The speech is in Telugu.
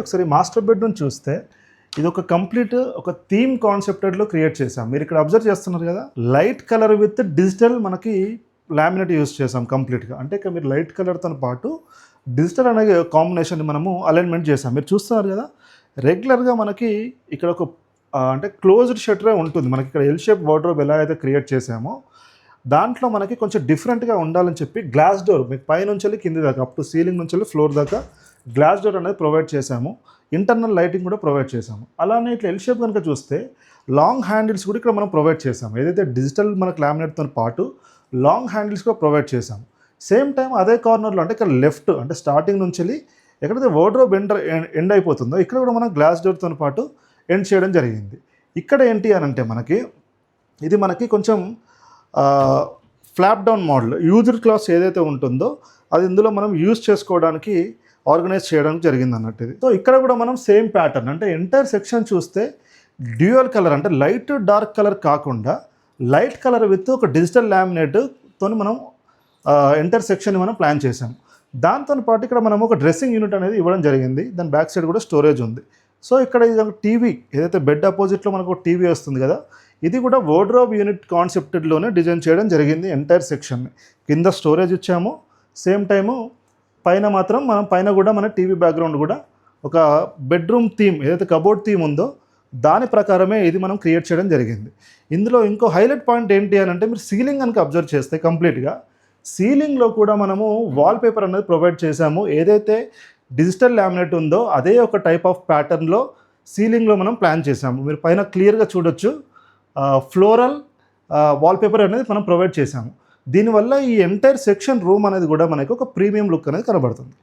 ఒకసారి మాస్టర్ బెడ్రూమ్ చూస్తే ఇది ఒక కంప్లీట్ ఒక థీమ్ కాన్సెప్టెడ్లో క్రియేట్ చేసాం. మీరు ఇక్కడ అబ్జర్వ్ చేస్తున్నారు కదా, లైట్ కలర్ విత్ డిజిటల్ మనకి లామినేట్ యూస్ చేసాం కంప్లీట్గా. అంటే ఇక మీరు లైట్ కలర్తో పాటు డిజిటల్ అనే కాంబినేషన్ మనము అలైన్మెంట్ చేసాం. మీరు చూస్తున్నారు కదా, రెగ్యులర్గా మనకి ఇక్కడ ఒక అంటే క్లోజ్డ్ షట్టరే ఉంటుంది. మనకి ఇక్కడ ఎల్ షేప్ వార్డ్రోబ్ ఎలా అయితే క్రియేట్ చేసామో దాంట్లో మనకి కొంచెం డిఫరెంట్గా ఉండాలని చెప్పి గ్లాస్ డోర్ మీకు పైనుంచి వెళ్ళి కింది దాకా అప్ టు సీలింగ్ నుంచి వెళ్ళి ఫ్లోర్ దాకా గ్లాస్ డోర్ అనేది ప్రొవైడ్ చేసాము. ఇంటర్నల్ లైటింగ్ కూడా ప్రొవైడ్ చేసాము. అలానే ఇట్లా ఎల్ షేప్ కనుక చూస్తే లాంగ్ హ్యాండిల్స్ కూడా ఇక్కడ మనం ప్రొవైడ్ చేసాము. ఏదైతే డిజిటల్ మనకు లామినేట్తో పాటు లాంగ్ హ్యాండిల్స్ కూడా ప్రొవైడ్ చేసాము. సేమ్ టైం అదే కార్నర్లో అంటే ఇక్కడ లెఫ్ట్ అంటే స్టార్టింగ్ నుంచి వెళ్ళి ఎక్కడైతే వార్డ్రోబ్ ఎండ్ అయిపోతుందో ఇక్కడ కూడా మనం గ్లాస్ డోర్తో పాటు ఎండ్ చేయడం జరిగింది. ఇక్కడ ఏంటి అని అంటే ఇది మనకి కొంచెం flop down model used class ఏదైతే ఉంటుందో అది ఇందులో మనం యూజ్ చేసుకోవడానికి ఆర్గనైజ్ చేయడానికి జరిగింది అన్నట్టు ఇది. సో ఇక్కడ కూడా మనం సేమ్ ప్యాటర్న్ అంటే ఎంటైర్ సెక్షన్ చూస్తే డ్యూయల్ కలర్ అంటే లైట్ డార్క్ కలర్ కాకుండా లైట్ కలర్ విత్ ఒక డిజిటల్ లామినేట్తో మనం ఎంటైర్ సెక్షన్ని మనం ప్లాన్ చేసాం. దాంతో పాటు ఇక్కడ మనం ఒక డ్రెస్సింగ్ యూనిట్ అనేది ఇవ్వడం జరిగింది. దాని బ్యాక్ సైడ్ కూడా స్టోరేజ్ ఉంది. సో ఇక్కడ ఇది టీవీ ఏదైతే బెడ్ అపోజిట్లో మనకు ఒక టీవీ వస్తుంది కదా, ఇది కూడా వార్డ్రోబ్ యూనిట్ కాన్సెప్టెడ్లోనే డిజైన్ చేయడం జరిగింది. ఎంటైర్ సెక్షన్ని కింద స్టోరేజ్ ఇచ్చాము. సేమ్ టైము పైన మాత్రం మనం పైన కూడా మన టీవీ బ్యాక్గ్రౌండ్ కూడా ఒక బెడ్రూమ్ థీమ్ ఏదైతే కబోర్డ్ థీమ్ ఉందో దాని ప్రకారమే ఇది మనం క్రియేట్ చేయడం జరిగింది. ఇందులో ఇంకో హైలైట్ పాయింట్ ఏంటి అని అంటే మీరు సీలింగ్ కనుక అబ్జర్వ్ చేస్తే కంప్లీట్గా సీలింగ్లో కూడా మనము వాల్ పేపర్ అనేది ప్రొవైడ్ చేసాము. ఏదైతే డిజిటల్ లామినేట్ ఉందో అదే ఒక టైప్ ఆఫ్ ప్యాటర్న్లో సీలింగ్లో మనం ప్లాన్ చేసాము. మీరు పైన క్లియర్గా చూడొచ్చు ఫ్లోరల్ వాల్పేపర్ అనేది మనం ప్రొవైడ్ చేసాము. దీనివల్ల ఈ ఎంటైర్ సెక్షన్ రూమ్ అనేది కూడా మనకు ఒక ప్రీమియం లుక్ అనేది కనబడుతుంది.